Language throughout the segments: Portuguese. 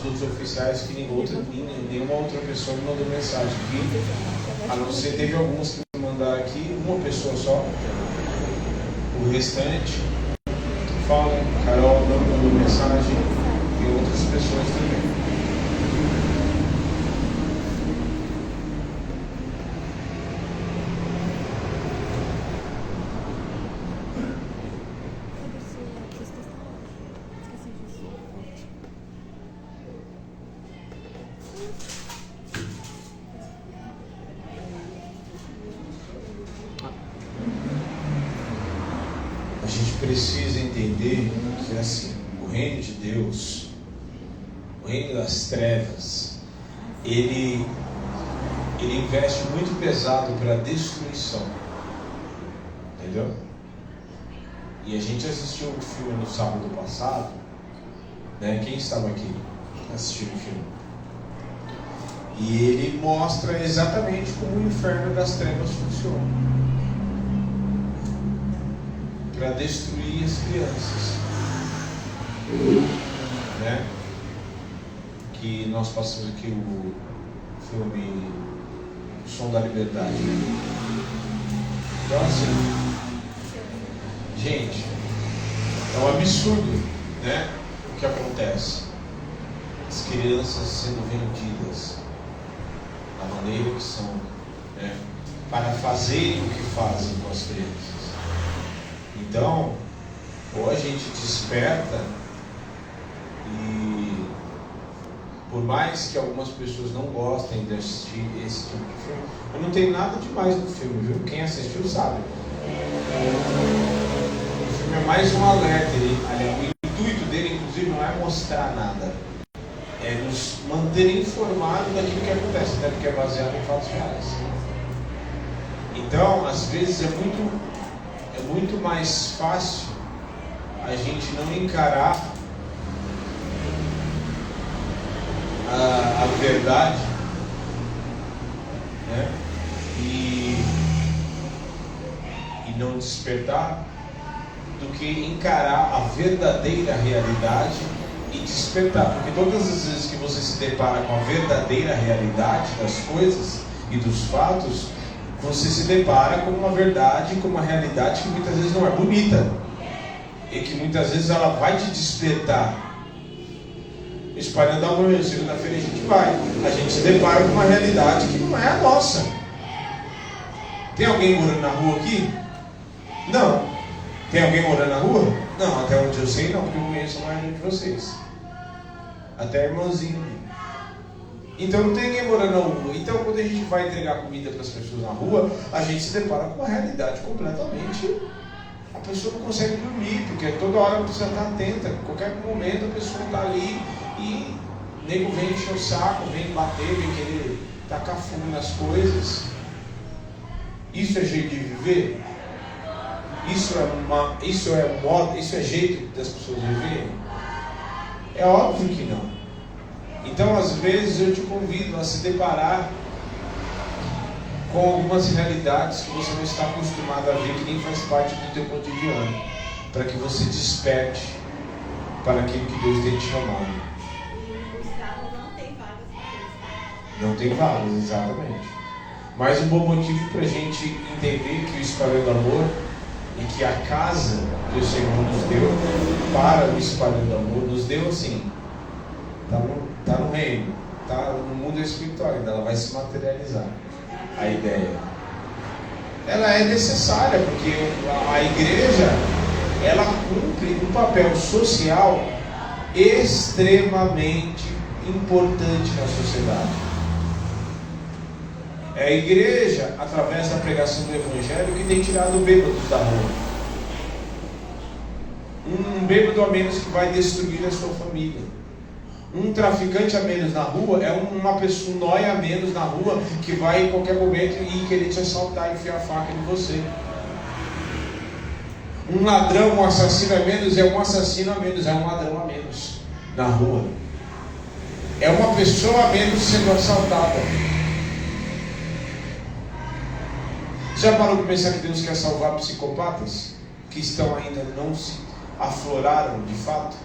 os outros oficiais que nenhuma outra pessoa me mandou mensagem aqui, a não ser teve alguns que me mandaram aqui, uma pessoa só. O restante falam, Carol não mandou mensagem e outras pessoas também. A gente precisa entender que assim, o reino de Deus, o reino das trevas, ele investe muito pesado para a destruição, entendeu? E a gente assistiu um filme no sábado passado, né? Quem estava aqui assistindo o filme? E ele mostra exatamente como o inferno das trevas funciona para destruir as crianças, né? Que nós passamos aqui o filme O Som da Liberdade. Então assim, gente, é um absurdo, né? O que acontece, as crianças sendo vendidas da maneira que são, né? Para fazerem o que fazem com as crianças. Então, ou a gente desperta e, por mais que algumas pessoas não gostem de assistir esse tipo de filme, eu não tenho nada demais no filme, viu? Quem assistiu sabe. O filme é mais um alerta. O intuito dele, inclusive, não é mostrar nada, é nos manter informados daquilo que acontece, até porque é baseado em fatos reais. Então, às vezes é muito mais fácil a gente não encarar a verdade, né? E não despertar, do que encarar a verdadeira realidade e despertar. Porque todas as vezes que você se depara com a verdadeira realidade das coisas e dos fatos, você se depara com uma verdade, com uma realidade que muitas vezes não é bonita e que muitas vezes ela vai te despertar. Espalhando amor, segunda-feira a gente se depara com uma realidade que não é a nossa. Tem alguém morando na rua aqui? Não. Tem alguém morando na rua? Não, até onde eu sei não, porque eu conheço a maioria de vocês. Até a irmãzinha. Então não tem ninguém morando na rua. Então quando a gente vai entregar comida para as pessoas na rua, a gente se depara com uma realidade completamente. A pessoa não consegue dormir, porque toda hora ela precisa estar atenta. Em qualquer momento a pessoa está ali e o nego vem encher o saco, vem bater, vem querer tacar fogo nas coisas. Isso é jeito de viver? Isso é modo, isso é jeito das pessoas viverem? É óbvio que não. Então, às vezes, eu te convido a se deparar com algumas realidades que você não está acostumado a ver, que nem faz parte do teu cotidiano, para que você desperte para aquilo que Deus tem te chamado. Não tem vagas para Não tem vagas, exatamente. Mas um bom motivo para a gente entender que o Espalhando Amor e que a casa que o Senhor nos deu para o Espalhando Amor, nos deu assim, está no reino, está no mundo espiritual, ainda ela vai se materializar. A ideia, ela é necessária, porque a igreja, ela cumpre um papel social extremamente importante na sociedade. É a igreja, através da pregação do Evangelho, que tem tirado o bêbado da rua. Um bêbado a menos que vai destruir a sua família. Um traficante a menos na rua é uma pessoa, um nóia a menos na rua, que vai em qualquer momento e querer te assaltar e enfiar a faca em você. Um ladrão, um assassino a menos é um assassino a menos, é um ladrão a menos na rua. É uma pessoa a menos sendo assaltada. Já parou para pensar que Deus quer salvar psicopatas que estão ainda não se afloraram de fato?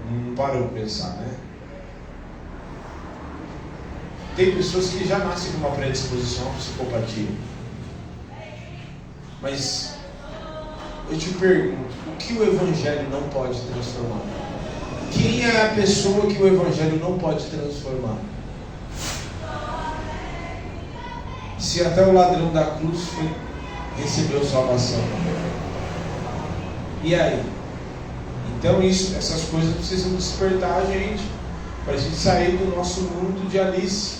Não parou para pensar, né? Tem pessoas que já nascem com uma predisposição à psicopatia. Mas eu te pergunto, o que o Evangelho não pode transformar? Quem é a pessoa que o Evangelho não pode transformar? Se até o ladrão da cruz recebeu salvação. E aí? Então essas coisas precisam despertar a gente, para a gente sair do nosso mundo de Alice,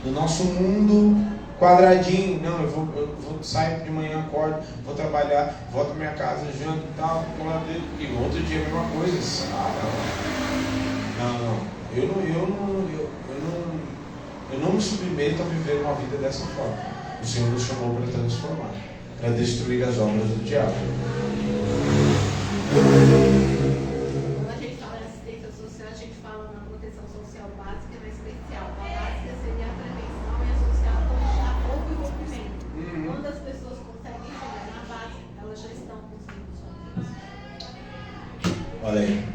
do nosso mundo quadradinho. Não, eu vou sair de manhã, acordo, vou trabalhar, volto para minha casa, janto e tal, e no outro dia a mesma coisa. Eu não me submeto a viver uma vida dessa forma. O Senhor nos chamou para transformar, para destruir as obras do diabo. Quando a gente fala em assistência social, a gente fala na proteção social básica e na especial. A básica seria a prevenção e a social já houve o rompimento. Quando as pessoas conseguem chegar na base, elas já estão conseguindo romper. Olha aí.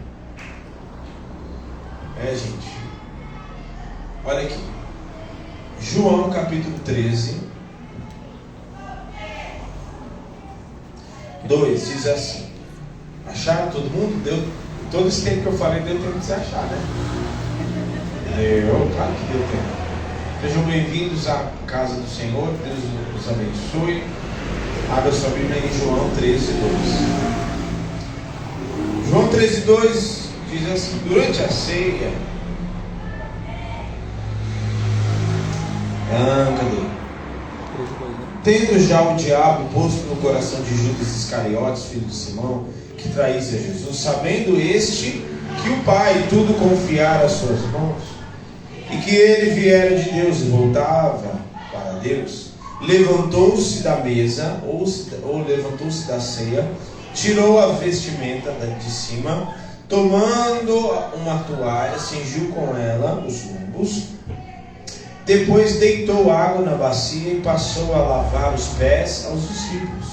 Gente. Olha aqui. João capítulo 13, 2 diz assim. Acharam todo mundo? Deu, todo esse tempo que eu falei, deu tempo de você achar, né? Claro que deu tempo. Sejam bem-vindos à casa do Senhor. Deus os abençoe. Abra sua Bíblia em João 13, 2. João 13, 2 diz assim: durante a ceia, cadê? Tendo já o diabo posto no coração de Judas Iscariotes, filho de Simão, que traísse a Jesus, sabendo este que o Pai tudo confiara às suas mãos, e que ele viera de Deus e voltava para Deus, levantou-se da mesa, ou levantou-se da ceia, tirou a vestimenta de cima, tomando uma toalha, cingiu com ela os lombos, depois deitou água na bacia e passou a lavar os pés aos discípulos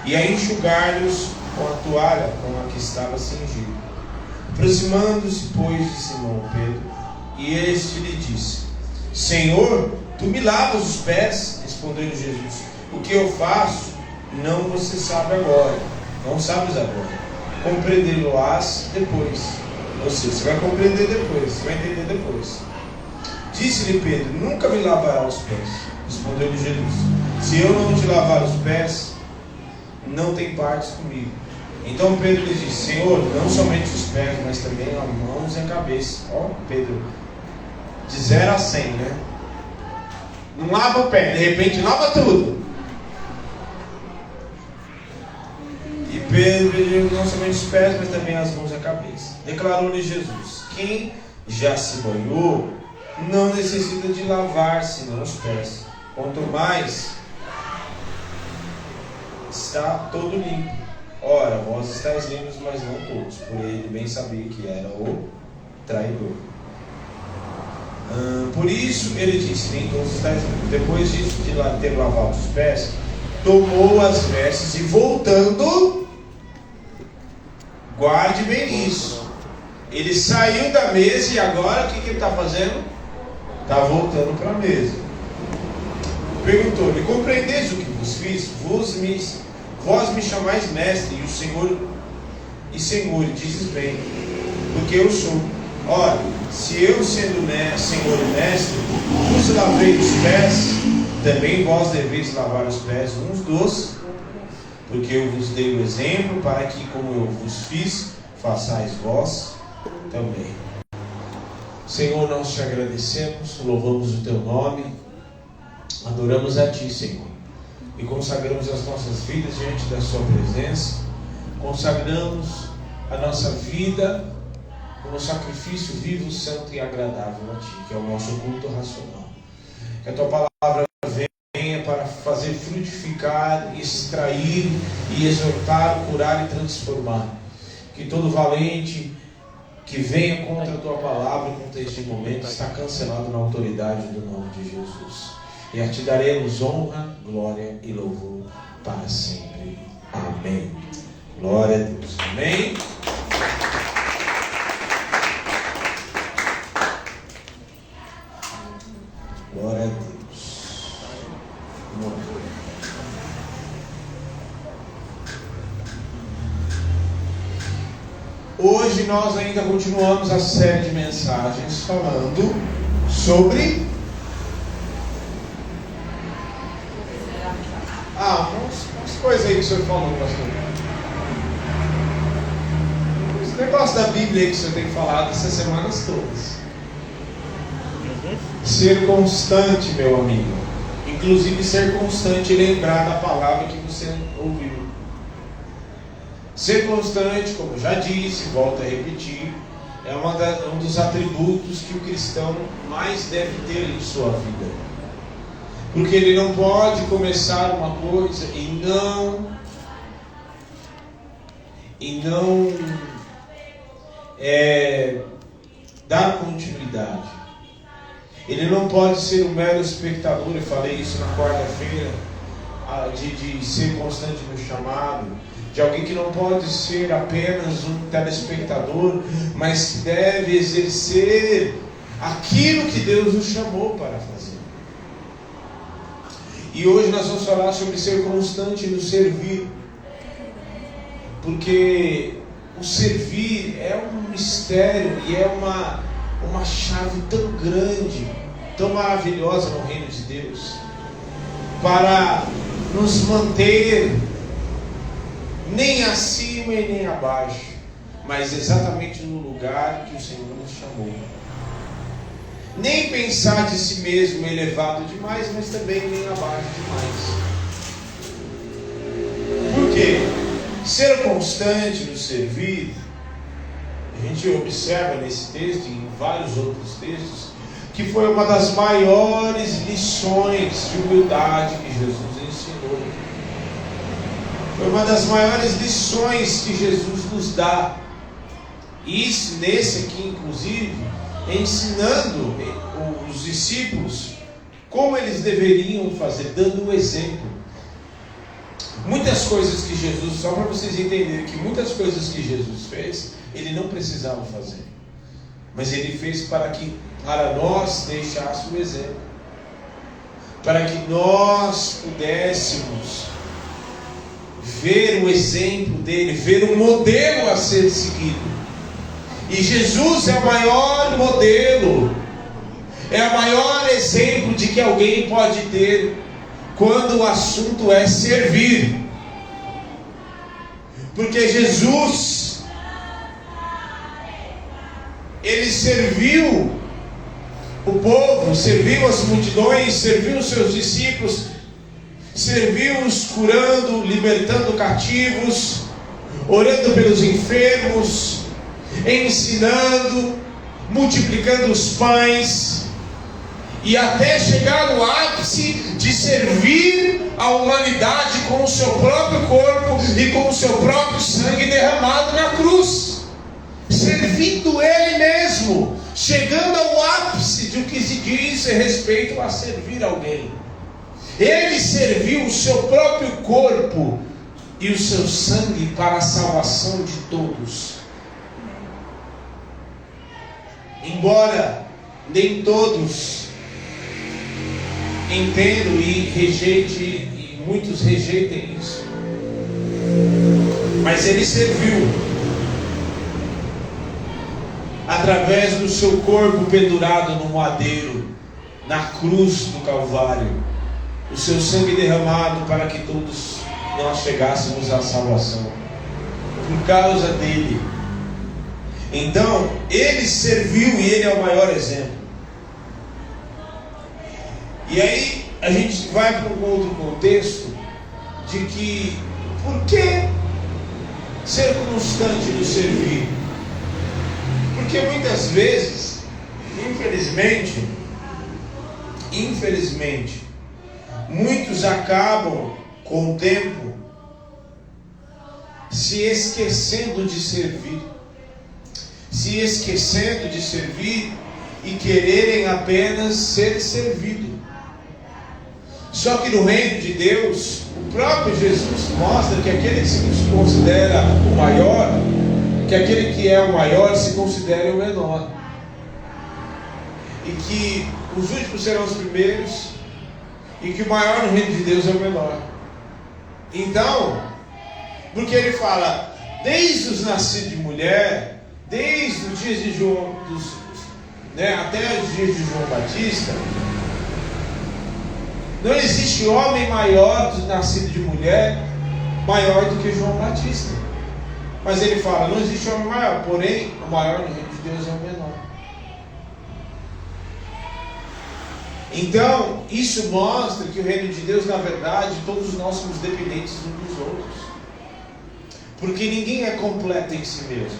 e a enxugar-lhes com a toalha com a que estava cingido. Aproximando-se, pois, de Simão Pedro, e este lhe disse: Senhor, tu me lavas os pés? Respondeu Jesus: o que eu faço não você sabe agora, não sabes agora, compreendê-lo-ás depois. Ou seja, você vai compreender depois, você vai entender depois. Disse-lhe Pedro: nunca me lavará os pés. Respondeu-lhe Jesus: se eu não te lavar os pés, não tem partes comigo. Então Pedro lhe disse: Senhor, não somente os pés, mas também as mãos e a cabeça. Ó, Pedro, de 0 a 100, né? Não lava o pé, de repente lava tudo. E Pedro pediu não somente os pés, mas também as mãos e a cabeça. Declarou-lhe Jesus: quem já se banhou não necessita de lavar senão os pés, quanto mais está todo limpo. Ora, vós estáis limpos, mas não todos. Por ele bem sabia que era o traidor. Por isso ele disse: nem todos estáis limpos. Depois de ter lavado os pés, tomou as vestes e voltando, guarde bem isso, ele saiu da mesa e agora o que ele está fazendo? Está voltando para a mesa. Perguntou-lhe: compreendeis o que vos fiz? Vós me chamais mestre e Senhor, dizes bem, porque eu sou. Ora, se eu sendo Senhor e mestre vos lavei os pés, também vós deveis lavar os pés uns dos, porque eu vos dei o exemplo para que, como eu vos fiz, façais vós também. Senhor, nós te agradecemos, louvamos o teu nome, adoramos a ti, Senhor, e consagramos as nossas vidas diante da sua presença, consagramos a nossa vida como sacrifício vivo, santo e agradável a ti, que é o nosso culto racional. Que a tua palavra venha para fazer frutificar, extrair e exortar, curar e transformar. Que todo valente que venha contra a tua palavra contra este momento está cancelado na autoridade do nome de Jesus. E a ti daremos honra, glória e louvor para sempre. Amém. Glória a Deus. Amém. nós ainda continuamos a série de mensagens falando sobre umas coisas aí que o senhor falou, pastor. Esse negócio da Bíblia aí que o senhor tem falado essas semanas todas. Ser constante, meu amigo. Inclusive ser constante e lembrar da palavra que você ouviu. Ser constante, como eu já disse, volto a repetir, é um dos atributos que o cristão mais deve ter em sua vida. Porque ele não pode começar uma coisa e não dar continuidade. Ele não pode ser um mero espectador, eu falei isso na quarta-feira, de ser constante no chamado, de alguém que não pode ser apenas um telespectador, mas que deve exercer aquilo que Deus nos chamou para fazer. E hoje nós vamos falar sobre ser constante no servir, porque o servir é um mistério e é uma chave tão grande, tão maravilhosa no reino de Deus, para nos manter nem acima e nem abaixo, mas exatamente no lugar que o Senhor nos chamou. Nem pensar de si mesmo elevado demais, mas também nem abaixo demais. Por quê? Ser constante no servir, a gente observa nesse texto e em vários outros textos, que foi uma das maiores lições de humildade que Jesus ensinou. Foi uma das maiores lições que Jesus nos dá. E isso, nesse aqui, inclusive, ensinando os discípulos como eles deveriam fazer, dando um exemplo. Muitas coisas que Jesus, só para vocês entenderem que muitas coisas que Jesus fez, ele não precisava fazer, mas ele fez para nós deixasse o exemplo, para que nós pudéssemos ver o exemplo dele, ver um modelo a ser seguido. E Jesus é o maior modelo, é o maior exemplo de que alguém pode ter quando o assunto é servir. Porque Jesus, ele serviu o povo, serviu as multidões, serviu os seus discípulos, serviu-os curando, libertando cativos, orando pelos enfermos, ensinando, multiplicando os pães, e até chegar no ápice de servir a humanidade com o seu próprio corpo e com o seu próprio sangue derramado na cruz, servindo Ele mesmo, chegando ao ápice do que se diz a respeito a servir alguém. Ele serviu o seu próprio corpo e o seu sangue para a salvação de todos. Embora nem todos entendam e rejeitem, e muitos rejeitem isso, mas ele serviu através do seu corpo pendurado no madeiro, na cruz do Calvário, o seu sangue derramado para que todos nós chegássemos à salvação, por causa dele. Então, ele serviu e ele é o maior exemplo. E aí, a gente vai para um outro contexto de que, por que ser constante no servir? Porque muitas vezes, infelizmente, muitos acabam com o tempo se esquecendo de servir. Se esquecendo de servir e quererem apenas ser servido. Só que no reino de Deus, o próprio Jesus mostra que aquele que se considera o maior, que aquele que é o maior se considera o menor. E que os últimos serão os primeiros, e que o maior no reino de Deus é o menor. Então, porque ele fala, desde os nascidos de mulher, desde os dias de João, até os dias de João Batista, não existe homem maior nascido de mulher maior do que João Batista. Mas ele fala, não existe homem maior, porém o maior no reino de Deus é o menor. Então isso mostra que o reino de Deus, na verdade, todos nós somos dependentes uns dos outros, porque ninguém é completo em si mesmo.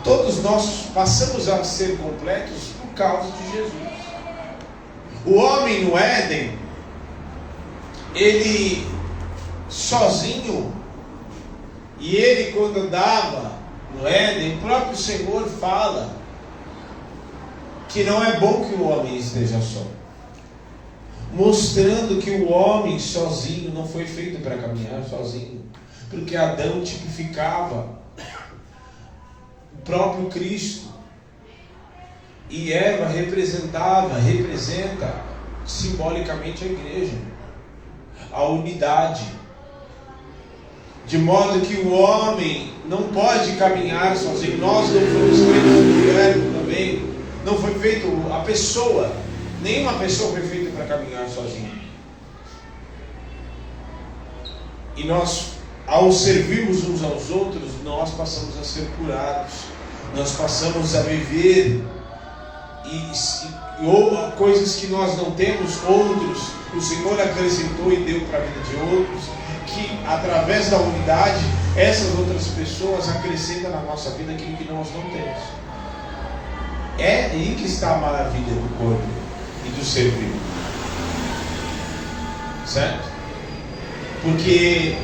Todos nós passamos a ser completos por causa de Jesus. O homem no Éden, ele sozinho, e ele quando andava no Éden, o próprio Senhor fala que não é bom que o homem esteja só, mostrando que o homem sozinho não foi feito para caminhar sozinho, porque Adão tipificava o próprio Cristo, e Eva representa simbolicamente a igreja, a unidade, de modo que o homem não pode caminhar sozinho. Nós não fomos feitos também, não foi feito a pessoa, nenhuma pessoa foi feita para caminhar sozinha. E nós, ao servirmos uns aos outros, nós passamos a ser curados, nós passamos a viver ou coisas que nós não temos, outros o Senhor acrescentou e deu para a vida de outros, que através da unidade essas outras pessoas acrescentam na nossa vida aquilo que nós não temos. É aí que está a maravilha do corpo e do ser vivo, certo? Porque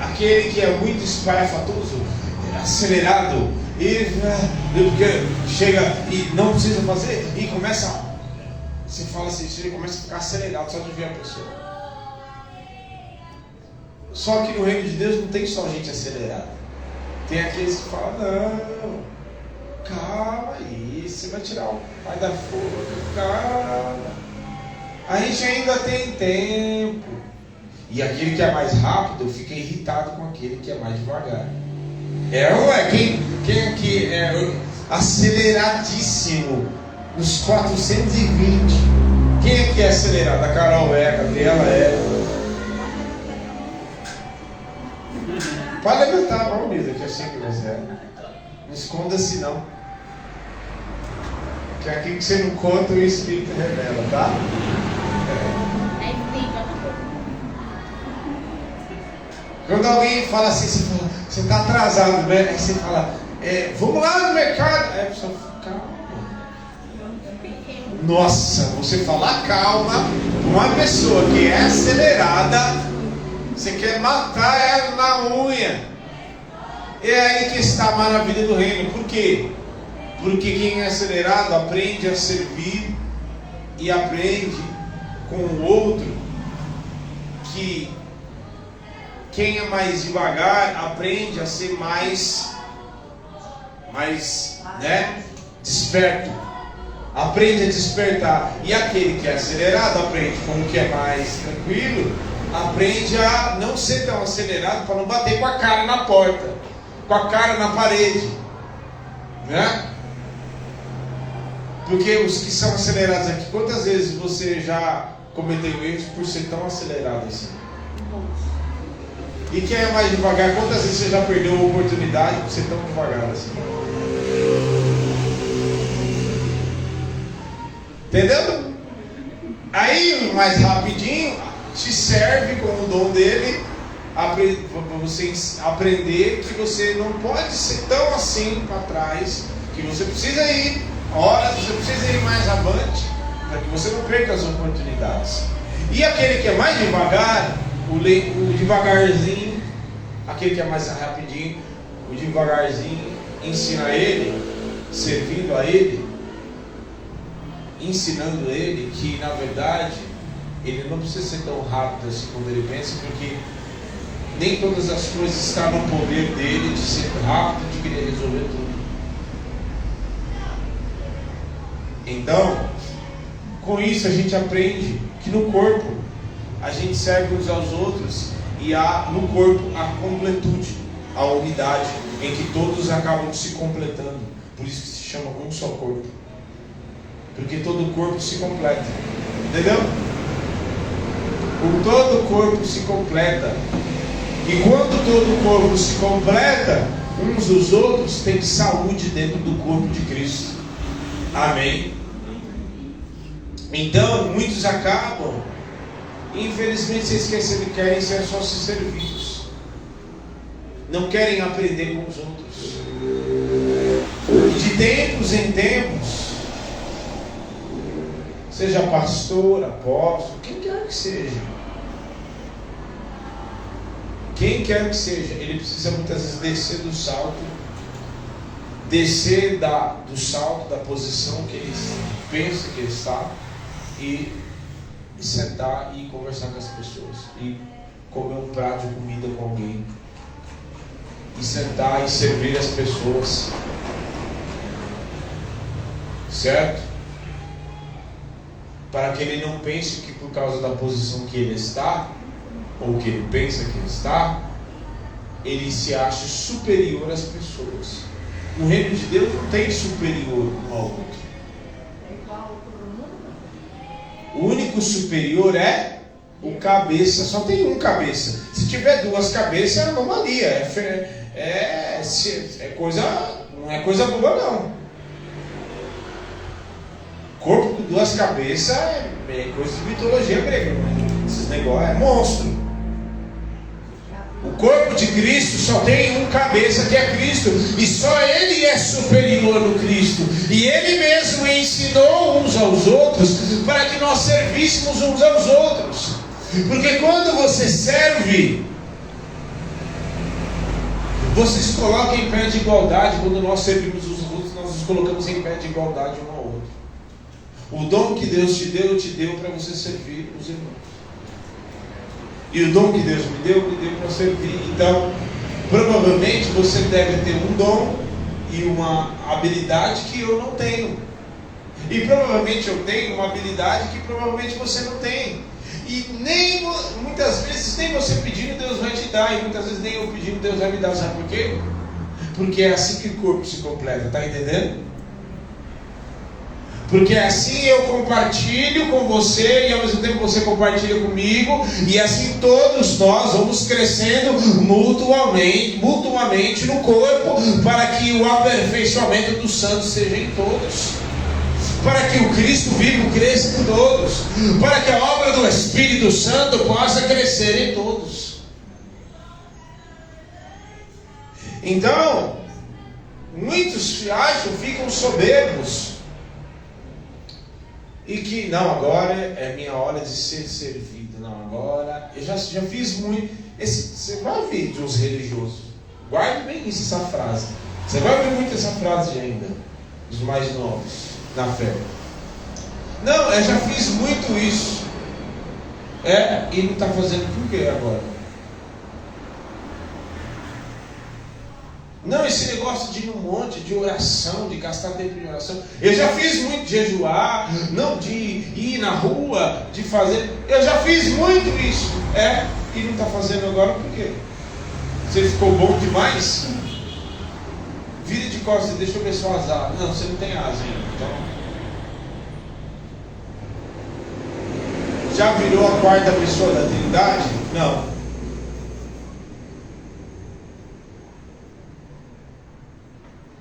aquele que é muito espalhafatoso, acelerado, e chega e não precisa fazer, e começa, você fala assim, ele começa a ficar acelerado só de ver a pessoa. Só que no reino de Deus não tem só gente acelerada, tem aqueles que falam, não, calma aí, você vai tirar o pai da forca, calma, a gente ainda tem tempo. E aquele que é mais rápido fica irritado com aquele que é mais devagar. Quem aqui é aceleradíssimo nos 420? Quem aqui é acelerado? A Carol é, a Gabriela é. Pode levantar a mão, Lisa, que eu sei que você é. Não esconda-se não, que aqui que você não conta o Espírito revela, tá? Quando alguém fala assim, você está atrasado, né? Aí você fala, vamos lá no mercado. Aí a pessoa fala, calma. Nossa, você falar calma, uma pessoa que é acelerada, você quer matar ela na unha. É aí que está a maravilha do reino. Por quê? Porque quem é acelerado aprende a servir e aprende com o outro que quem é mais devagar aprende a ser mais desperto, aprende a despertar. E aquele que é acelerado aprende com o que é mais tranquilo, aprende a não ser tão acelerado para não bater com a cara na porta, com a cara na parede, né? Porque os que são acelerados aqui, quantas vezes você já cometeu erros por ser tão acelerado assim? E quem é mais devagar, quantas vezes você já perdeu a oportunidade por ser tão devagar assim? Entendeu? Aí, mais rapidinho, te serve com o dom dele para você aprender que você não pode ser tão assim para trás, que você precisa ir, você precisa ir mais avante, para que você não perca as oportunidades. E aquele que é mais devagar, o devagarzinho, aquele que é mais rapidinho, o devagarzinho, ensina ele, servindo a ele, ensinando ele que na verdade ele não precisa ser tão rápido assim como ele pensa, porque nem todas as coisas estão no poder dele de ser rápido, de querer resolver tudo. Então, com isso a gente aprende que no corpo a gente serve uns aos outros e há no corpo a completude, a unidade. em que todos acabam se completando. Por isso que se chama um só corpo. Porque todo corpo se completa. Entendeu? O todo corpo se completa. E quando todo corpo se completa, uns dos outros têm saúde dentro do corpo de Cristo. Amém? Então, muitos acabam, infelizmente, se esquecendo que querem ser só se servidos. Não querem aprender com os outros. E de tempos em tempos, seja pastor, apóstolo, quem quer que seja, ele precisa muitas vezes descer do salto, do salto, da posição que ele pensa que ele está, e sentar e conversar com as pessoas, e comer um prato de comida com alguém, e sentar e servir as pessoas, certo? Para que ele não pense que por causa da posição que ele está, ou que ele pensa que ele está, ele se acha superior às pessoas. No reino de Deus não tem superior um ao outro. O único superior é o cabeça. Só tem um cabeça. Se tiver duas cabeças é anomalia. Não é coisa boa não. Corpo com duas cabeças é coisa de mitologia grega. Esses negócios é monstro. O corpo de Cristo só tem um cabeça, que é Cristo, e só Ele é superior no Cristo, e Ele mesmo ensinou uns aos outros para que nós servíssemos uns aos outros. Porque quando você serve, você se coloca em pé de igualdade. Quando nós servimos os outros, nós nos colocamos em pé de igualdade um ao outro. O dom que Deus te deu para você servir os irmãos. E o dom que Deus me deu para servir. Então, provavelmente você deve ter um dom e uma habilidade que eu não tenho. E provavelmente eu tenho uma habilidade que provavelmente você não tem. E muitas vezes nem você pedindo Deus vai te dar. E muitas vezes nem eu pedindo Deus vai me dar. Sabe por quê? Porque é assim que o corpo se completa. Está entendendo? Porque assim eu compartilho com você e ao mesmo tempo você compartilha comigo, e assim todos nós vamos crescendo mutuamente no corpo, para que o aperfeiçoamento dos santos seja em todos, para que o Cristo vivo cresça em todos, para que a obra do Espírito Santo possa crescer em todos. Então, muitos ficam soberbos, e que, não, agora é minha hora de ser servido. Não, agora eu já fiz muito. Você vai ouvir de uns religiosos. Guarde bem isso, essa frase. Você vai ouvir muito essa frase ainda, dos mais novos na fé. Não, eu já fiz muito isso. E não está fazendo por quê agora? Não, esse negócio de ir num monte de oração, de gastar tempo em oração. Eu já fiz muito de jejuar, não, de ir na rua, de fazer. Eu já fiz muito isso. E não está fazendo agora por quê? Você ficou bom demais? Vira de costas e deixa eu ver sua asa. Não, você não tem asa ainda. Então... Já virou a quarta pessoa da Trindade? Não.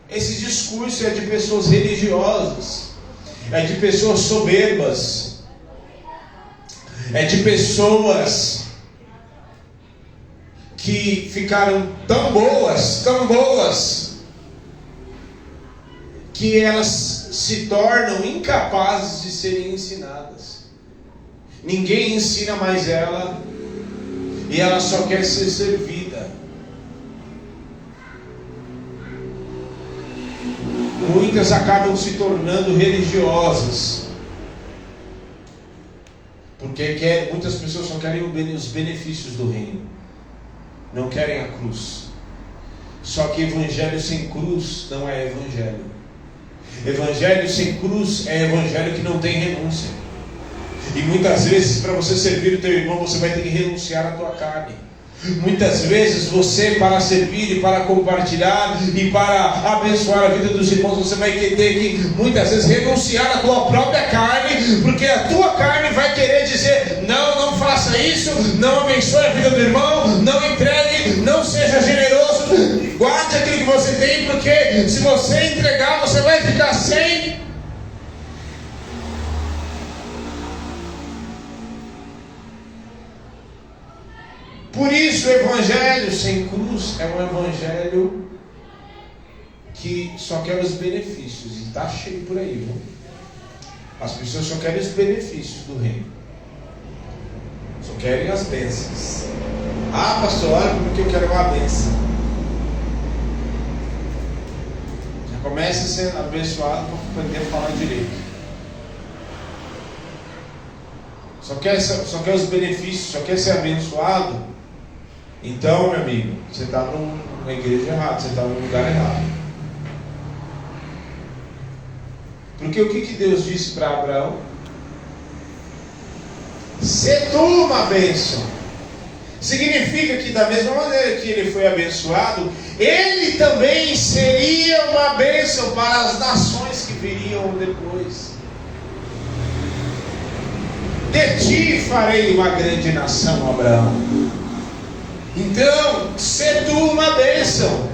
Esse discurso é de pessoas religiosas, é de pessoas soberbas, é de pessoas que ficaram tão boas, que elas se tornam incapazes de serem ensinadas. Ninguém ensina mais ela, e ela só quer ser servida. Muitas acabam se tornando religiosas, porque muitas pessoas só querem os benefícios do reino, não querem a cruz. Só que evangelho sem cruz não é evangelho. Evangelho sem cruz é evangelho que não tem renúncia. E muitas vezes, para você servir o teu irmão, você vai ter que renunciar à tua carne. Muitas vezes você, para servir e para compartilhar e para abençoar a vida dos irmãos, você vai ter que muitas vezes renunciar à tua própria carne, porque a tua carne vai querer dizer: não, não faça isso, não abençoe a vida do irmão, não entregue, não seja generoso, guarde aquilo que você tem, porque se você entregar, você vai ficar sem. Por isso o evangelho sem cruz é um evangelho que só quer os benefícios. E está cheio por aí, viu? As pessoas só querem os benefícios do reino, só querem as bênçãos. Ah, pastor, olha porque eu quero uma bênção. Já começa a ser abençoado para aprender a falar direito. Só quer os benefícios, só quer ser abençoado. Então, meu amigo, você está numa igreja errada, você está num lugar errado. Porque o que Deus disse para Abraão? Se tu uma bênção. Significa que da mesma maneira que ele foi abençoado, ele também seria uma bênção para as nações que viriam depois. De ti farei uma grande nação, Abraão. Então, ser tu uma bênção.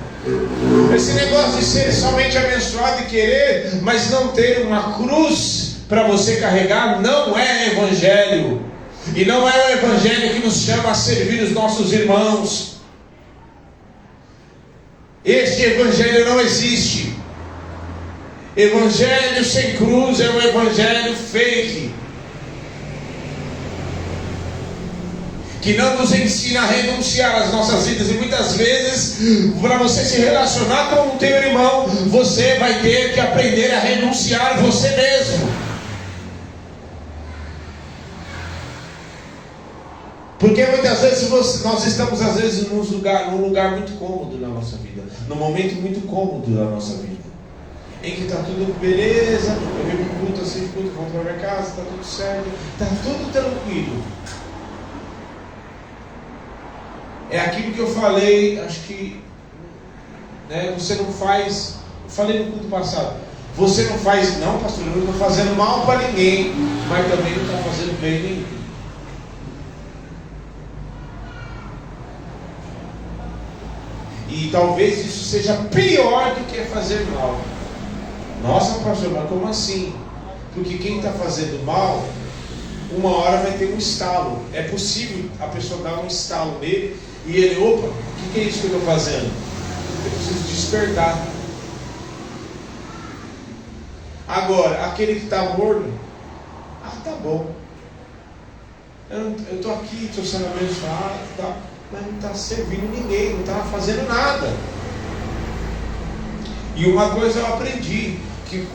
Esse negócio de ser somente abençoado e querer, mas não ter uma cruz para você carregar, não é evangelho. E não é o evangelho que nos chama a servir os nossos irmãos. Este evangelho não existe. Evangelho sem cruz é um evangelho fake, que não nos ensina a renunciar às nossas vidas. E muitas vezes, para você se relacionar com o teu irmão, você vai ter que aprender a renunciar você mesmo. Porque muitas vezes nós estamos às vezes num lugar muito cômodo na nossa vida, num momento muito cômodo da nossa vida, em que está tudo beleza, eu venho para o culto, assim, vou para minha casa, está tudo certo, está tudo tranquilo. É aquilo que eu falei, acho que você não faz, eu falei no culto passado, você não faz, não pastor, eu não estou fazendo mal para ninguém, mas também não está fazendo bem nenhum. E talvez isso seja pior do que fazer mal. Nossa, pastor, mas como assim? Porque quem está fazendo mal, uma hora vai ter um estalo. É possível a pessoa dar um estalo nele e ele, opa, o que é isso que eu estou fazendo? Eu preciso despertar. Agora, aquele que está morno, tá bom, eu estou aqui, estou sendo abençoado, tá, mas não está servindo ninguém, não está fazendo nada. E uma coisa eu aprendi, que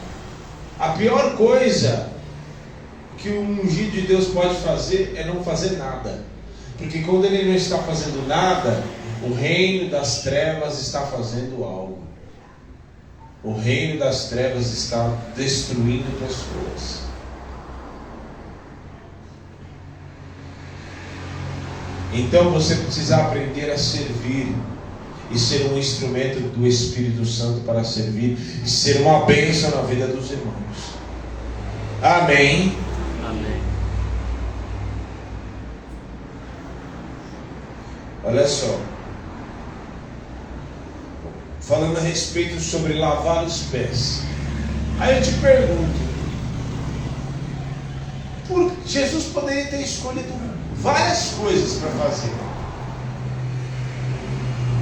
a pior coisa que o ungido de Deus pode fazer é não fazer nada. Porque quando ele não está fazendo nada, o reino das trevas está fazendo algo. O reino das trevas está destruindo pessoas. Então você precisa aprender a servir e ser um instrumento do Espírito Santo para servir e ser uma bênção na vida dos irmãos. Amém. Amém. Olha só, falando a respeito sobre lavar os pés. Aí eu te pergunto, Jesus poderia ter escolhido várias coisas para fazer.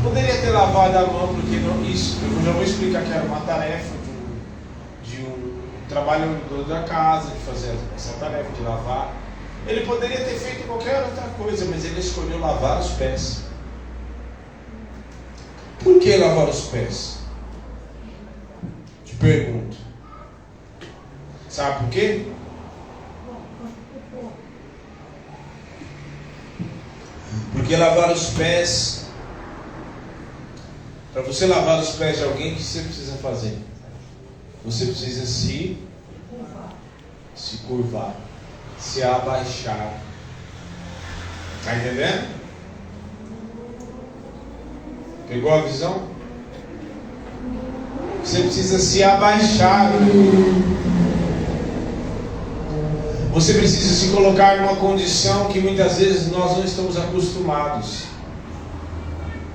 Poderia ter lavado a mão, porque não, isso, eu já vou explicar que era uma tarefa de um trabalhador da casa, de fazer essa tarefa de lavar. Ele poderia ter feito qualquer outra coisa, mas ele escolheu lavar os pés. Por que lavar os pés? Te pergunto. Sabe por quê? Porque lavar os pés, para você lavar os pés de alguém, o que você precisa fazer? Você precisa se curvar, se abaixar. Está entendendo? Pegou a visão? Você precisa se abaixar. Você precisa se colocar numa condição que muitas vezes nós não estamos acostumados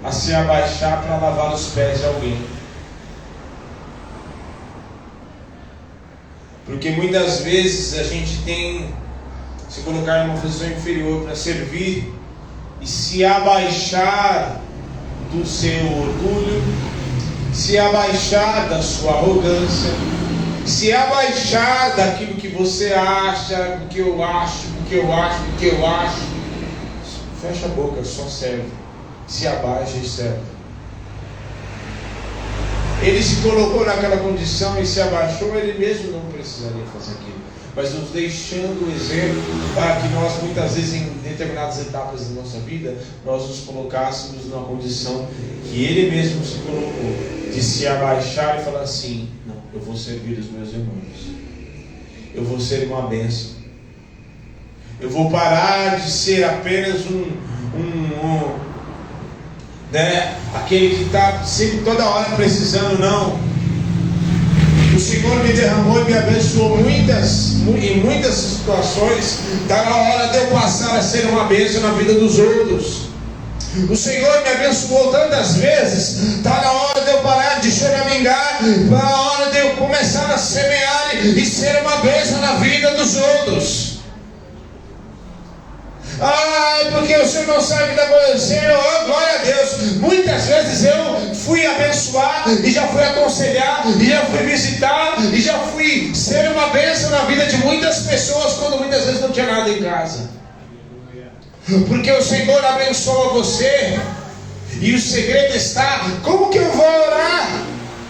a se abaixar para lavar os pés de alguém. Porque muitas vezes a gente tem se colocar numa posição inferior para servir e se abaixar do seu orgulho, se abaixar da sua arrogância, se abaixar daquilo que você acha, do que eu acho, do que eu acho, do que eu acho. Fecha a boca, só serve. Se abaixa e serve. Ele se colocou naquela condição e se abaixou, ele mesmo não precisaria fazer aquilo, mas nos deixando o exemplo para que nós muitas vezes em determinadas etapas da nossa vida nós nos colocássemos numa condição que ele mesmo se colocou, de se abaixar e falar assim: não, eu vou servir os meus irmãos, eu vou ser uma bênção, eu vou parar de ser apenas aquele que está sempre toda hora precisando. Não, o Senhor me derramou e me abençoou em muitas situações. Está na hora de eu passar a ser uma bênção na vida dos outros. O Senhor me abençoou tantas vezes. Está na hora de eu parar de choramingar. Está na hora de eu começar a semear e ser uma bênção na vida dos outros. Porque o Senhor não sabe o que está acontecendo. Oh, glória a Deus. Muitas vezes eu fui abençoar e já fui aconselhar e já fui visitar e já fui ser uma bênção na vida de muitas pessoas quando muitas vezes não tinha nada em casa. Porque o Senhor abençoa você. E o segredo está: como que eu vou orar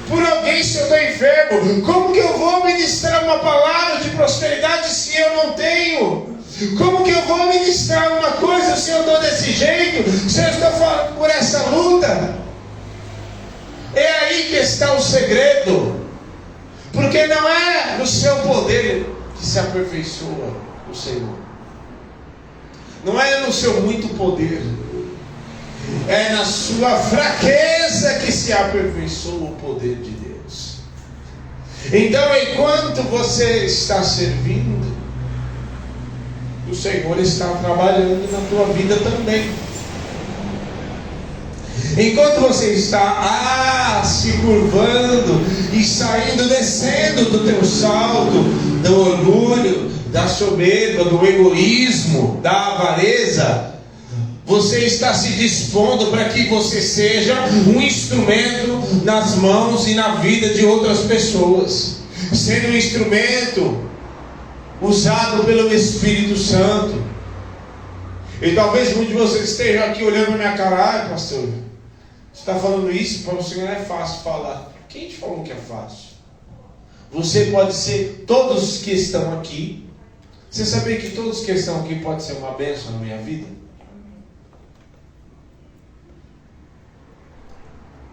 por alguém se eu estou enfermo? Como que eu vou ministrar uma palavra de prosperidade se eu não tenho? Como que eu vou ministrar uma coisa se eu estou desse jeito? Se eu estou falando por essa luta? É aí que está o segredo. Porque não é no seu poder que se aperfeiçoa o Senhor. Não é no seu muito poder. É na sua fraqueza que se aperfeiçoa o poder de Deus. Então, enquanto você está servindo, o Senhor está trabalhando na tua vida também. Enquanto você está se curvando e saindo, descendo do teu salto, do orgulho, da soberba, do egoísmo, da avareza, você está se dispondo para que você seja um instrumento nas mãos e na vida de outras pessoas, sendo um instrumento usado pelo Espírito Santo. E talvez muitos de vocês estejam aqui olhando na minha cara: pastor, você está falando isso, para você não é fácil falar. Quem te falou que é fácil? Você pode ser, todos que estão aqui, você sabia que todos que estão aqui podem ser uma bênção na minha vida?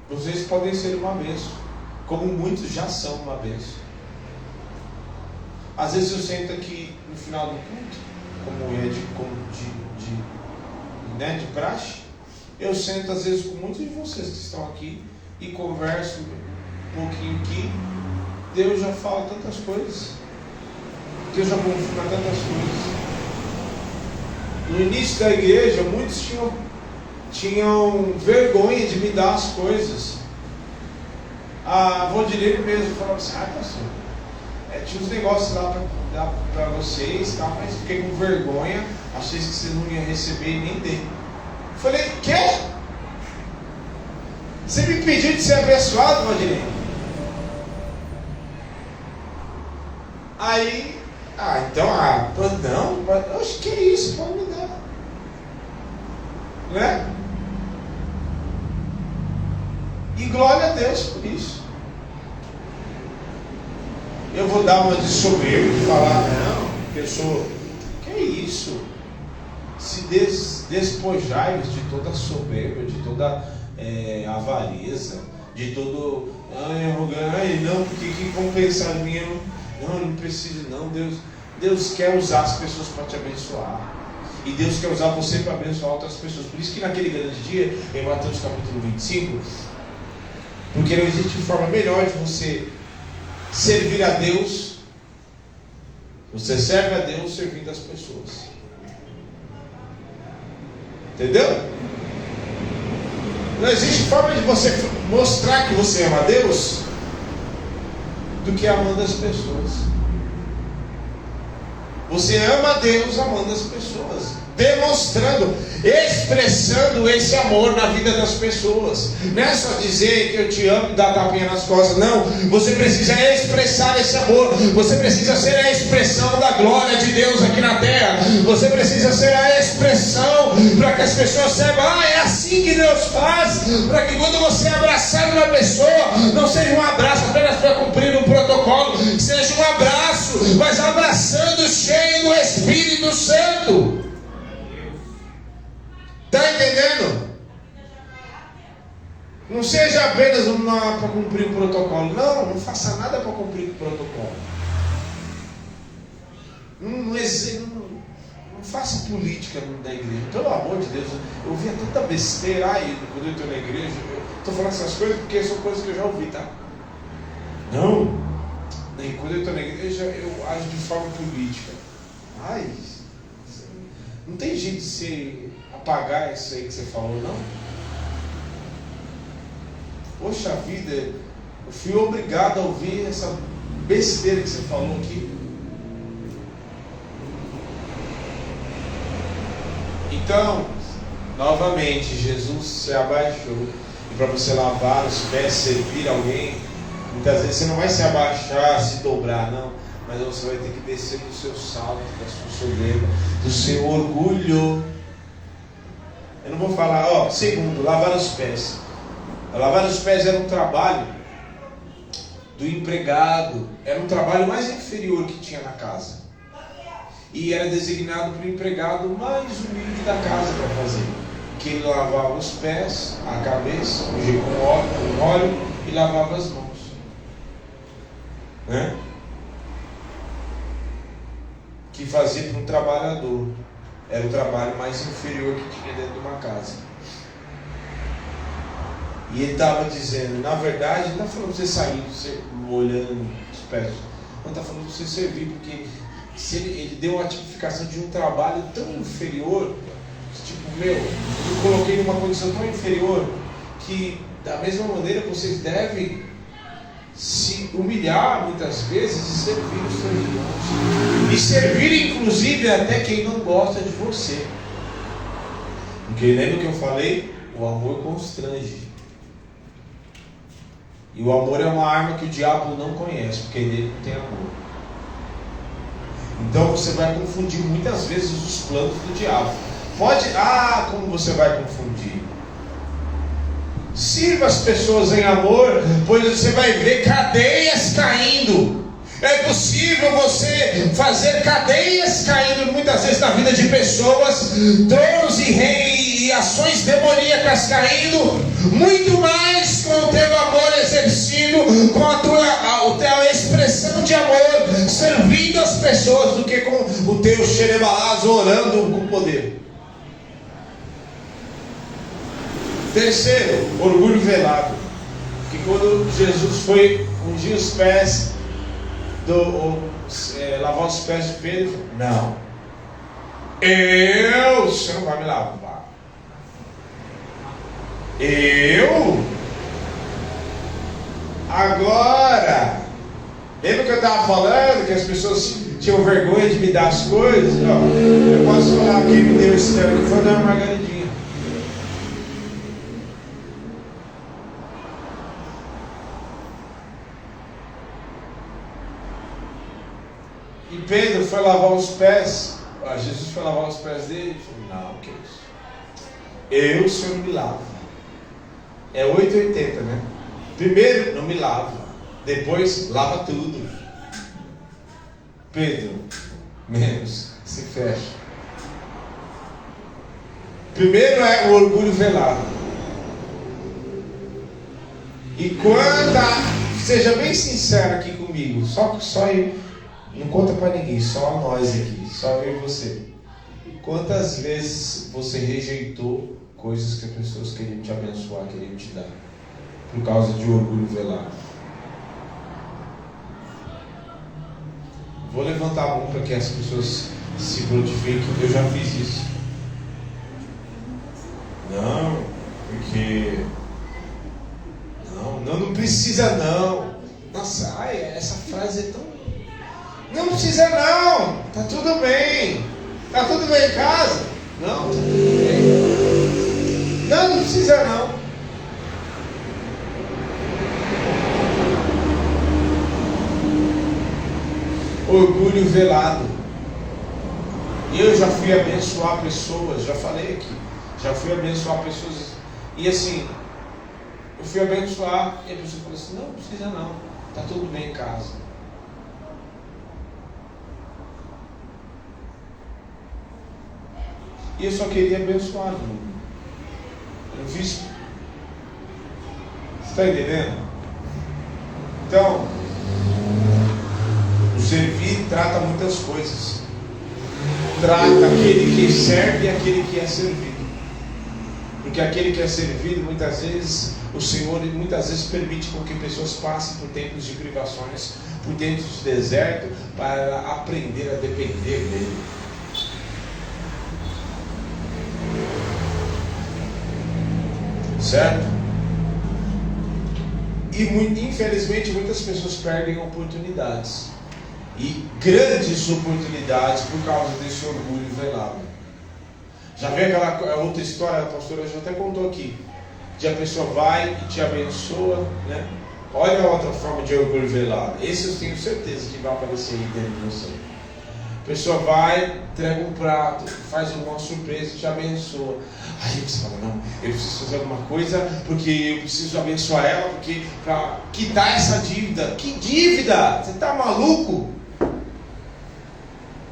Vocês podem ser uma bênção, como muitos já são uma bênção. Às vezes eu sento aqui no final do culto, como é de praxe, eu sento às vezes com muitos de vocês que estão aqui e converso um pouquinho aqui. Deus já fala tantas coisas, Deus já confirma tantas coisas. No início da igreja, muitos tinham vergonha de me dar as coisas. A Valdirene mesmo falava assim: pastor, tinha uns negócios lá para vocês, tá? Mas fiquei com vergonha, achei que vocês não iam receber e nem dei. Falei: quê? Você me pediu de ser abençoado, Valdirene? Aí, não, oxe, que isso, pode me dar, né? E glória a Deus por isso. Eu vou dar uma de soberbo e falar: não, pessoa, que é isso? Se despojai-vos de toda soberba, de toda avareza, de todo não, porque que compensar minha, não preciso não. Deus quer usar as pessoas para te abençoar. E Deus quer usar você para abençoar outras pessoas. Por isso que naquele grande dia, em Mateus capítulo 25, porque não existe forma melhor de você servir a Deus. Você serve a Deus servindo as pessoas. Entendeu? Não existe forma de você mostrar que você ama a Deus do que amando as pessoas. Você ama a Deus amando as pessoas, demonstrando, expressando esse amor na vida das pessoas. Não é só dizer que eu te amo e dar tapinha nas costas. Não, você precisa expressar esse amor. Você precisa ser a expressão da glória de Deus aqui na terra. Você precisa ser a expressão para que as pessoas saibam, é assim que Deus faz. Para que quando você abraçar uma pessoa, não seja um abraço apenas para cumprir um protocolo, seja um abraço, mas abraçando cheio do Espírito Santo. Está entendendo? Não seja apenas para cumprir o protocolo. Não faça nada para cumprir o protocolo. Não faça política da igreja. Pelo amor de Deus, eu ouvia tanta besteira aí quando eu estou na igreja. Eu estou falando essas coisas porque são coisas que eu já ouvi, tá? Não. E quando eu estou na igreja, eu ajo de forma política. Ai, não tem jeito de você apagar isso aí que você falou, não? Poxa vida, eu fui obrigado a ouvir essa besteira que você falou aqui. Então, novamente, Jesus se abaixou. E para você lavar os pés, servir alguém, muitas vezes você não vai se abaixar, se dobrar, não. Mas você vai ter que descer do seu salto, da sua soberba, do seu orgulho. Eu não vou falar, segundo, lavar os pés. Lavar os pés era um trabalho do empregado, era um trabalho mais inferior que tinha na casa. E era designado para o empregado mais humilde da casa para fazer. Que ele lavava os pés, a cabeça, ungia com óleo e lavava as mãos. Né? Que fazia para um trabalhador. Era o trabalho mais inferior que tinha dentro de uma casa. E ele estava dizendo, na verdade, não está falando para você sair, você molhando os pés. Não está falando para você servir, porque se ele deu uma tipificação de um trabalho tão inferior, tipo, eu coloquei numa condição tão inferior, que da mesma maneira vocês devem se humilhar muitas vezes e servir os seus irmãos. E servir inclusive até quem não gosta de você. Porque lembra que eu falei? O amor constrange. E o amor é uma arma que o diabo não conhece, porque nele não tem amor. Então você vai confundir muitas vezes os planos do diabo. Como você vai confundir? Sirva as pessoas em amor, pois você vai ver cadeias caindo. É possível você fazer cadeias caindo muitas vezes na vida de pessoas, tronos e ações demoníacas caindo, muito mais com o teu amor exercido, com a tua expressão de amor, servindo as pessoas, do que com o teu xerebalás orando com poder. Terceiro, orgulho velado. Que quando Jesus foi ungir os pés, lavar os pés de Pedro, não. Você não vai me lavar. Agora, lembra que eu estava falando que as pessoas tinham vergonha de me dar as coisas? Eu posso falar, quem me deu esse tempo que foi a Dona Margaridinha. E Pedro foi lavar os pés. Jesus foi lavar os pés dele. Ele falou, não, que isso? O Senhor me lava. É 880, né? Primeiro, não me lava. Depois, lava tudo. Pedro, menos, se fecha. Primeiro é o orgulho velado. E seja bem sincero aqui comigo. Só eu. Não conta para ninguém, só nós aqui, só eu e você. Quantas vezes você rejeitou coisas que as pessoas queriam te abençoar, queriam te dar, por causa de orgulho velado? Vou levantar a mão para que as pessoas se prontifiquem. Eu já fiz isso. Não, porque... Não precisa não. Nossa, ai, essa frase é tão... Não precisa não. Tá tudo bem. Tá tudo bem em casa? Não, tá tudo bem. Não precisa não. Orgulho velado. Eu já fui abençoar pessoas, já falei aqui. Já fui abençoar pessoas. E assim, eu fui abençoar e a pessoa falou assim: não precisa não, tá tudo bem em casa. E eu só queria abençoar, não. Eu não fiz. Você está entendendo? Então, o servir trata muitas coisas. Trata aquele que serve e aquele que é servido. Porque aquele que é servido, muitas vezes, o Senhor muitas vezes permite com que pessoas passem por tempos de privações, por tempos de deserto, para aprender a depender dele. Certo? E infelizmente muitas pessoas perdem oportunidades. E grandes oportunidades por causa desse orgulho velado. Já viu aquela outra história, a pastora já até contou aqui, de a pessoa vai e te abençoa, né? Olha a outra forma de orgulho velado. Esse eu tenho certeza que vai aparecer aí dentro de você. A pessoa vai, entrega um prato, faz uma surpresa e te abençoa. Aí você fala: não, eu preciso fazer alguma coisa, porque eu preciso abençoar ela, porque para quitar essa dívida. Que dívida? Você está maluco?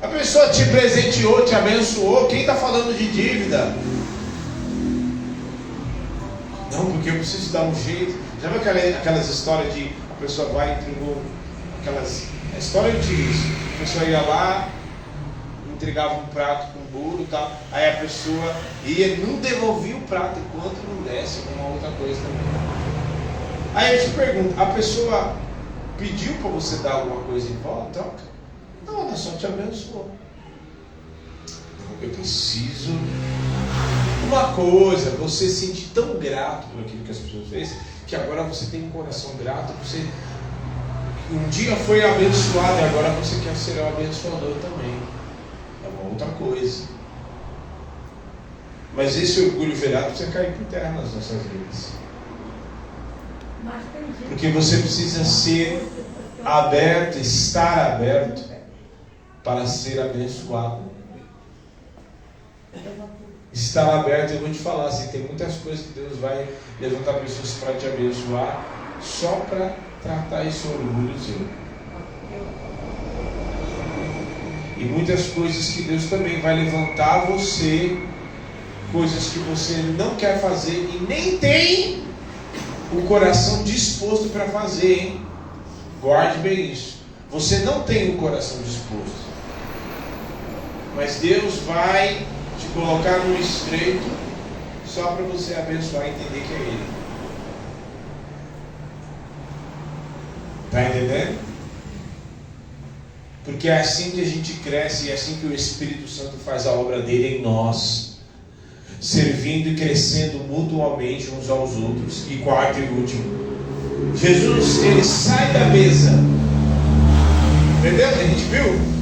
A pessoa te presenteou, te abençoou. Quem está falando de dívida? Não, porque eu preciso dar um jeito. Já viu aquelas histórias de a pessoa vai e entregou a história antiga. A pessoa ia lá, entregava um prato com bolo e tal. Aí a pessoa ia, não devolvia o prato enquanto não desse alguma outra coisa também. Aí eu te pergunto: a pessoa pediu para você dar alguma coisa em volta? Não, ela só te abençoou. Eu preciso. Uma coisa, você se sente tão grato por aquilo que as pessoas fez, que agora você tem um coração grato. Você um dia foi abençoado e agora você quer ser o abençoador também. É uma outra coisa. Mas esse orgulho velado precisa cair por terra nas nossas vidas. Porque você precisa ser aberto, estar aberto para ser abençoado. Estar aberto, eu vou te falar assim, tem muitas coisas que Deus vai levantar pessoas para te abençoar, só para tratar esse orgulho seu. E muitas coisas que Deus também vai levantar você, coisas que você não quer fazer e nem tem o coração disposto para fazer, hein? Guarde bem isso. Você não tem o coração disposto, mas Deus vai te colocar no estreito só para você abençoar e entender que é Ele. Está entendendo? Porque é assim que a gente cresce e é assim que o Espírito Santo faz a obra dele em nós, servindo e crescendo mutuamente uns aos outros. E quarto e último, Jesus, ele sai da mesa. Entendeu? A gente viu?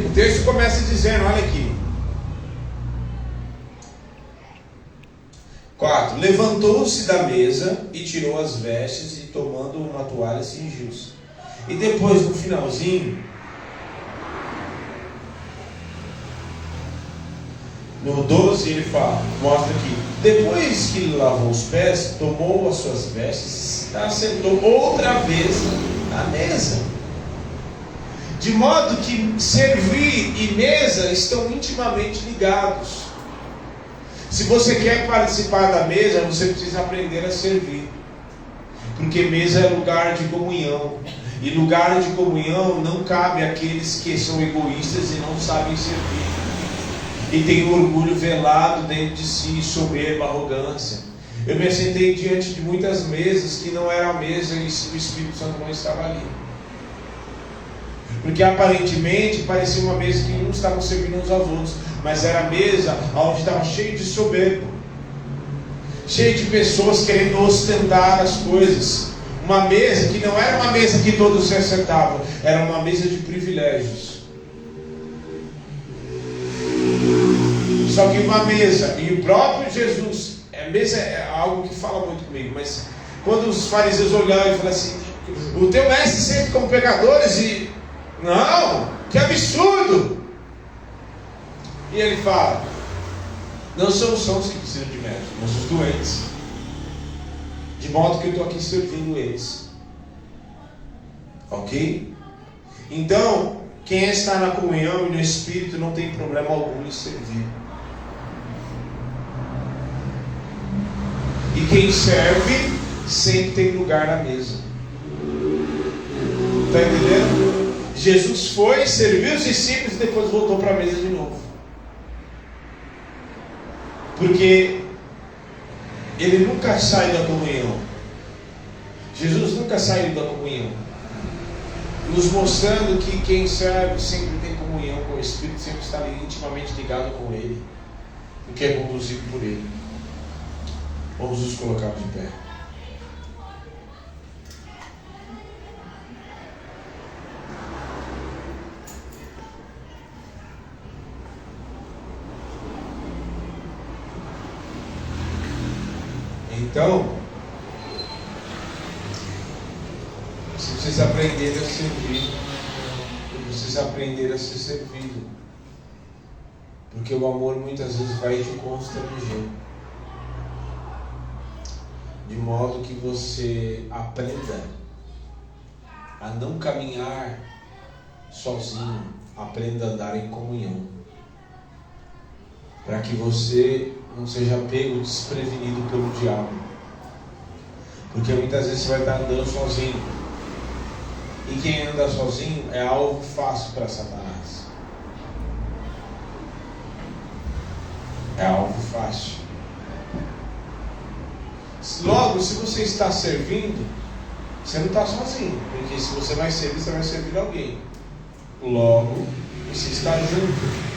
O texto começa dizendo, olha aqui. 4. Levantou-se da mesa e tirou as vestes e tomando uma toalha cingiu-se. E depois no finalzinho, no 12 ele mostra aqui: depois que ele lavou os pés, tomou as suas vestes e assentou outra vez à mesa. De modo que servir e mesa estão intimamente ligados. Se você quer participar da mesa, você precisa aprender a servir. Porque mesa é lugar de comunhão. E lugar de comunhão não cabe àqueles que são egoístas e não sabem servir. E tem um orgulho velado dentro de si, soberba, arrogância. Eu me assentei diante de muitas mesas que não era a mesa e o Espírito Santo não estava ali. Porque aparentemente parecia uma mesa que uns estavam servindo uns aos outros, mas era a mesa onde estava cheio de soberba, cheio de pessoas querendo ostentar as coisas. Uma mesa que não era uma mesa que todos se assentavam, era uma mesa de privilégios. Só que uma mesa, e o próprio Jesus, a mesa é algo que fala muito comigo, mas quando os fariseus olharam e falaram assim, o teu mestre senta com pecadores e... Não, que absurdo! E ele fala, não são os que precisam de médico, mas os doentes. De modo que eu estou aqui servindo eles. Ok? Então, quem está na comunhão e no Espírito não tem problema algum em servir. E quem serve sempre tem lugar na mesa. Está entendendo? Jesus foi, serviu os discípulos e depois voltou para a mesa de novo. Porque ele nunca sai da comunhão. Jesus nunca saiu da comunhão, nos mostrando que quem serve sempre tem comunhão com o Espírito, sempre está intimamente ligado com Ele, porque é conduzido por Ele. Vamos nos colocar de pé. Então, você precisa aprender a servir. Você precisa aprender a ser servido. Porque o amor muitas vezes vai te constranger. De modo que você aprenda a não caminhar sozinho. Aprenda a andar em comunhão. Para que você não seja pego desprevenido pelo diabo. Porque muitas vezes você vai estar andando sozinho. E quem anda sozinho é algo fácil para Satanás. É algo fácil. Logo, se você está servindo, você não está sozinho. Porque se você vai servir, você vai servir alguém. Logo, você está junto.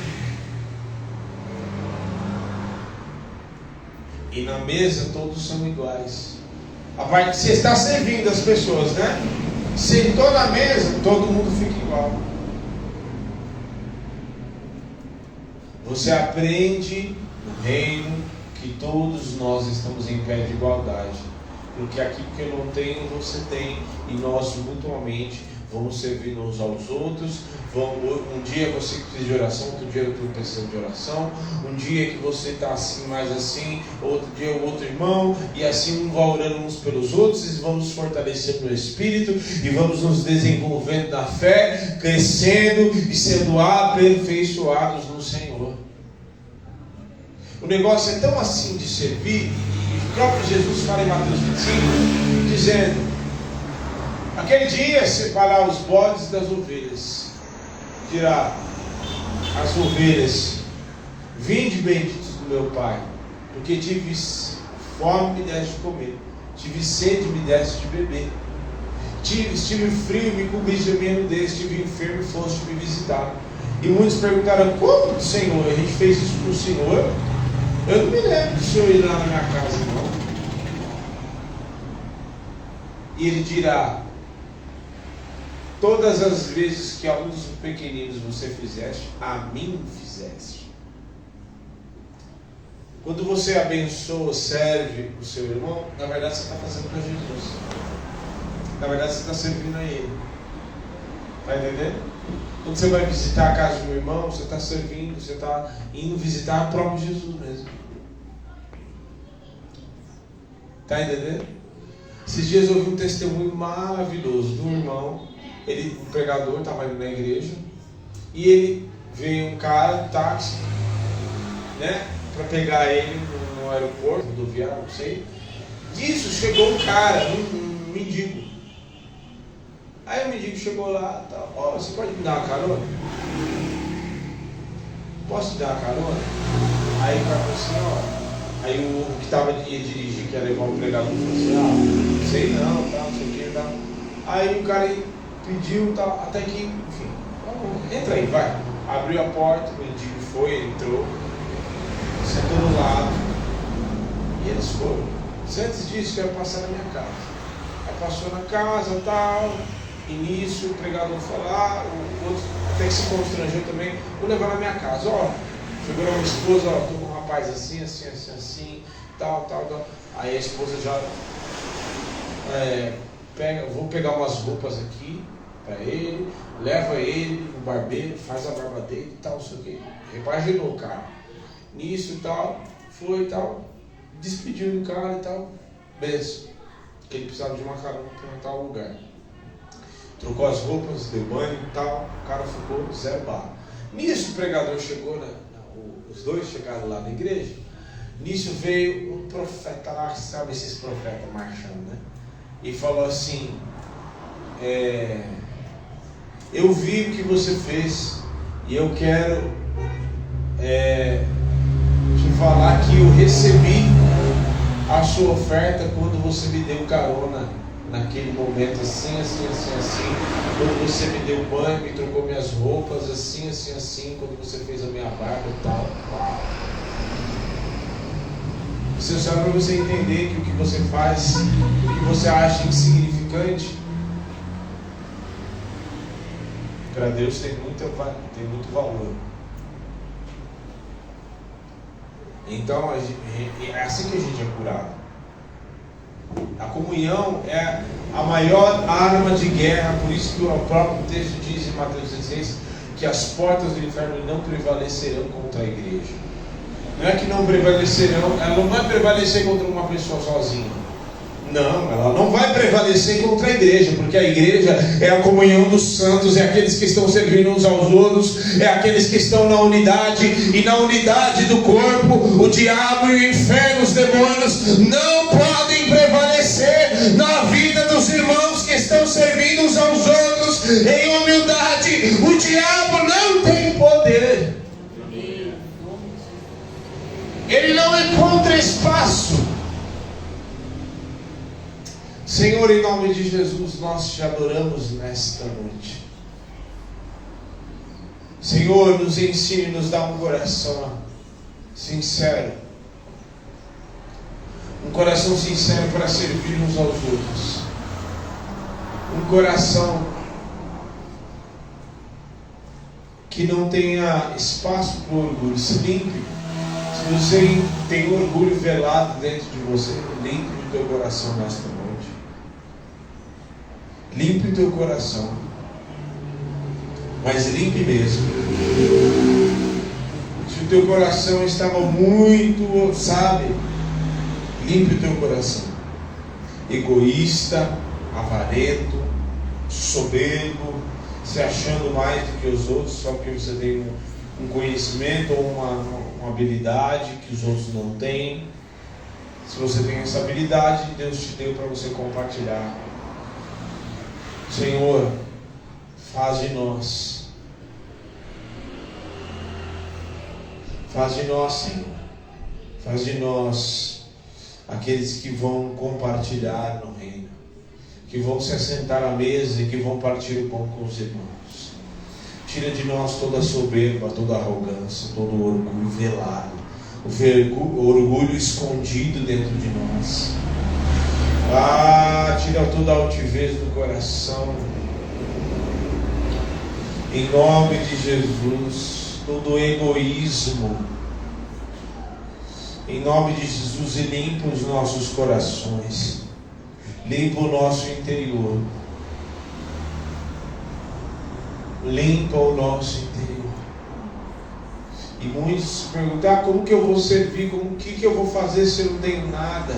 E na mesa todos são iguais. A parte que você está servindo as pessoas, né? Sentou na mesa, todo mundo fica igual. Você aprende no reino que todos nós estamos em pé de igualdade. Porque aquilo que eu não tenho, você tem. E nós mutuamente vamos servir uns aos outros. Um dia você precisa de oração, outro dia eu estou precisando de oração. Um dia que você está assim, mais assim, outro dia o outro irmão. E assim um vai orando uns pelos outros. E vamos fortalecendo no Espírito. E vamos nos desenvolvendo na fé, crescendo e sendo aperfeiçoados no Senhor. O negócio é tão assim de servir. E o próprio Jesus fala em Mateus 25, dizendo: aquele dia separar os bodes das ovelhas. Dirá as ovelhas: vinde benditos do meu Pai, porque tive fome, me deste de comer, tive sede, me deste de beber, estive frio, me cobriste a minha nudez, estive enfermo, foste me visitar. E muitos perguntaram: como, Senhor? A gente fez isso para o Senhor? Eu não me lembro do Senhor ir lá na minha casa, não. E ele dirá: todas as vezes que alguns pequeninos você fizeste, a mim fizeste. Quando você abençoa, serve o seu irmão, na verdade você está fazendo para Jesus. Na verdade você está servindo a Ele. Está entendendo? Quando você vai visitar a casa de um irmão, você está servindo, você está indo visitar o próprio Jesus mesmo. Está entendendo? Esses dias eu ouvi um testemunho maravilhoso de um irmão. Ele, um pregador, estava indo na igreja, e ele veio um cara de táxi, né, para pegar ele no aeroporto, rodoviário, não sei. Disso chegou um cara, um mendigo. Aí o mendigo chegou lá, tá, ó, você pode me dar uma carona? posso te dar uma carona? Aí o cara falou assim, ó. Aí o que estava ia dirigir, que ia levar o pregador, falou assim, sei não, tal, não sei o que, tal. Aí o cara pediu, tal, até que, enfim, entra aí, vai. Abriu a porta, o mendigo foi, entrou, sentou do lado, e eles foram. Antes disso, eu ia passar na minha casa. Aí passou na casa, tal, início, o pregador falar, o outro até que se constrangeu também, vou levar na minha casa, ó. Chegou a minha esposa, ó, tô com um rapaz assim, assim, assim, assim, tal, tal, tal. Aí a esposa já vou pegar umas roupas aqui para ele, leva ele no barbeiro, faz a barba dele e tal, não sei o que. Repaginou o cara. Nisso e tal, foi e tal, despediu do cara e tal, beleza. Que ele precisava de uma carona para tal lugar. Trocou as roupas, deu banho e tal, o cara ficou 0 barra. Nisso o pregador chegou, os dois chegaram lá na igreja. Nisso veio um profeta lá, sabe esses profetas marchando, né? E falou assim, eu vi o que você fez e eu quero te falar que eu recebi a sua oferta quando você me deu carona naquele momento, assim, assim, assim, assim, quando você me deu banho, me trocou minhas roupas, assim, assim, assim, quando você fez a minha barba e tal. Uau. Isso é só para você entender que o que você faz, o que você acha insignificante, para Deus tem muito valor. Então é assim que a gente é curado. A comunhão é a maior arma de guerra, por isso que o próprio texto diz em Mateus 16 que as portas do inferno não prevalecerão contra a igreja. Não é que não prevalecerão, ela não vai prevalecer contra uma pessoa sozinha. Não, ela não vai prevalecer contra a igreja, porque a igreja é a comunhão dos santos, é aqueles que estão servindo uns aos outros, é aqueles que estão na unidade, e na unidade do corpo, o diabo e o inferno, os demônios, não podem prevalecer na vida dos irmãos que estão servindo uns aos outros em humildade. O diabo não tem poder, ele não encontra espaço. Senhor, em nome de Jesus, nós te adoramos nesta noite. Senhor, nos ensine, nos dá um coração sincero. Um coração sincero para servir uns aos outros. Um coração que não tenha espaço para o orgulho. Se limpe. Se você tem orgulho velado dentro de você, limpe o teu coração nesta noite. Limpe o teu coração, mas limpe mesmo. Se o teu coração estava muito, limpe o teu coração. Egoísta, avarento, soberbo, se achando mais do que os outros, só porque você tem um conhecimento ou uma habilidade que os outros não têm. Se você tem essa habilidade, Deus te deu para você compartilhar. Senhor, faz de nós, Senhor, faz de nós aqueles que vão compartilhar no reino, que vão se assentar à mesa e que vão partir o pão com os irmãos. Tira de nós toda a soberba, toda a arrogância, todo o orgulho velado, o orgulho escondido dentro de nós. Tira toda a altivez do coração. Em nome de Jesus, todo o egoísmo. Em nome de Jesus, e limpa os nossos corações. Limpa o nosso interior. Limpa o nosso interior. E muitos se perguntam, como que eu vou servir? O que eu vou fazer se eu não tenho nada?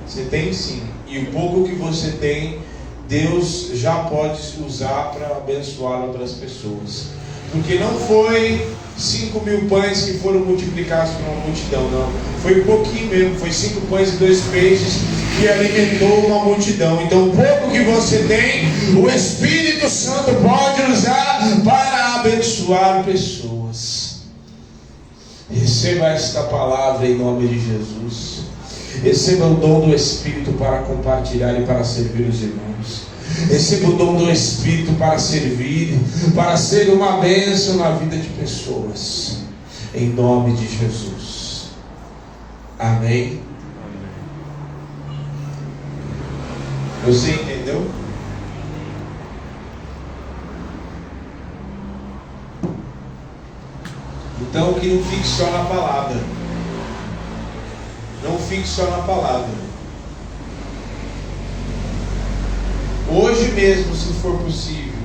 Você tem sim, e o pouco que você tem, Deus já pode usar para abençoar outras pessoas. Porque não foi 5.000 pães que foram multiplicados por uma multidão, não. Foi um pouquinho mesmo, foi 5 pães e 2 peixes que alimentou uma multidão. Então o pouco que você tem, o Espírito Santo pode usar para abençoar pessoas. Receba esta palavra em nome de Jesus. Receba o dom do Espírito para compartilhar e para servir os irmãos. Receba o dom do Espírito para servir, para ser uma bênção na vida de pessoas. Em nome de Jesus. Amém. Você entendeu? Então que não fique só na palavra. Não fique só na palavra. Hoje mesmo, se for possível,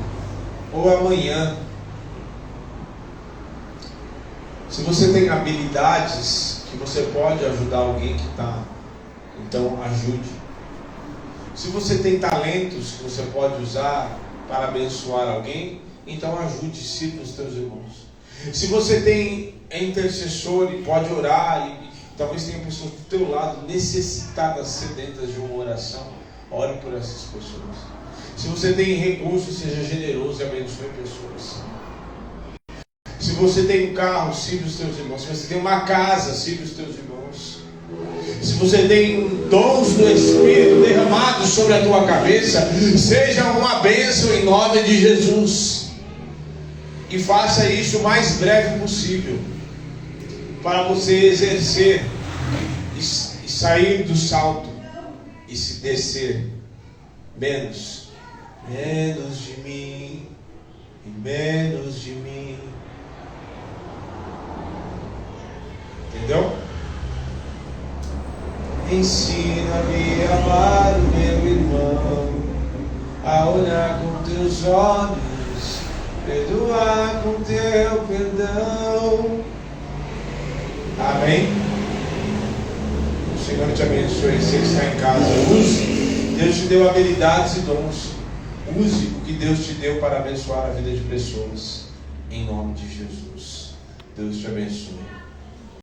ou amanhã, se você tem habilidades que você pode ajudar alguém que está, então ajude. Se você tem talentos que você pode usar para abençoar alguém, então ajude, sirva os teus irmãos. Se você é intercessor e pode orar, e talvez tenha pessoas do teu lado necessitadas, sedentas de uma oração, ore por essas pessoas. Se você tem recursos, seja generoso e abençoe pessoas. Se você tem um carro, sirva os teus irmãos. Se você tem uma casa, sirva os teus irmãos. Se você tem dons do Espírito derramados sobre a tua cabeça, seja uma bênção em nome de Jesus. E faça isso o mais breve possível, para você exercer e sair do salto e se descer. Menos de mim e menos de mim. Entendeu? Ensina-me a amar o meu irmão, a olhar com teus olhos, perdoar com teu perdão. Amém? O Senhor te abençoe. Você que está em casa, use. Deus te deu habilidades e dons. Use o que Deus te deu para abençoar a vida de pessoas. Em nome de Jesus. Deus te abençoe.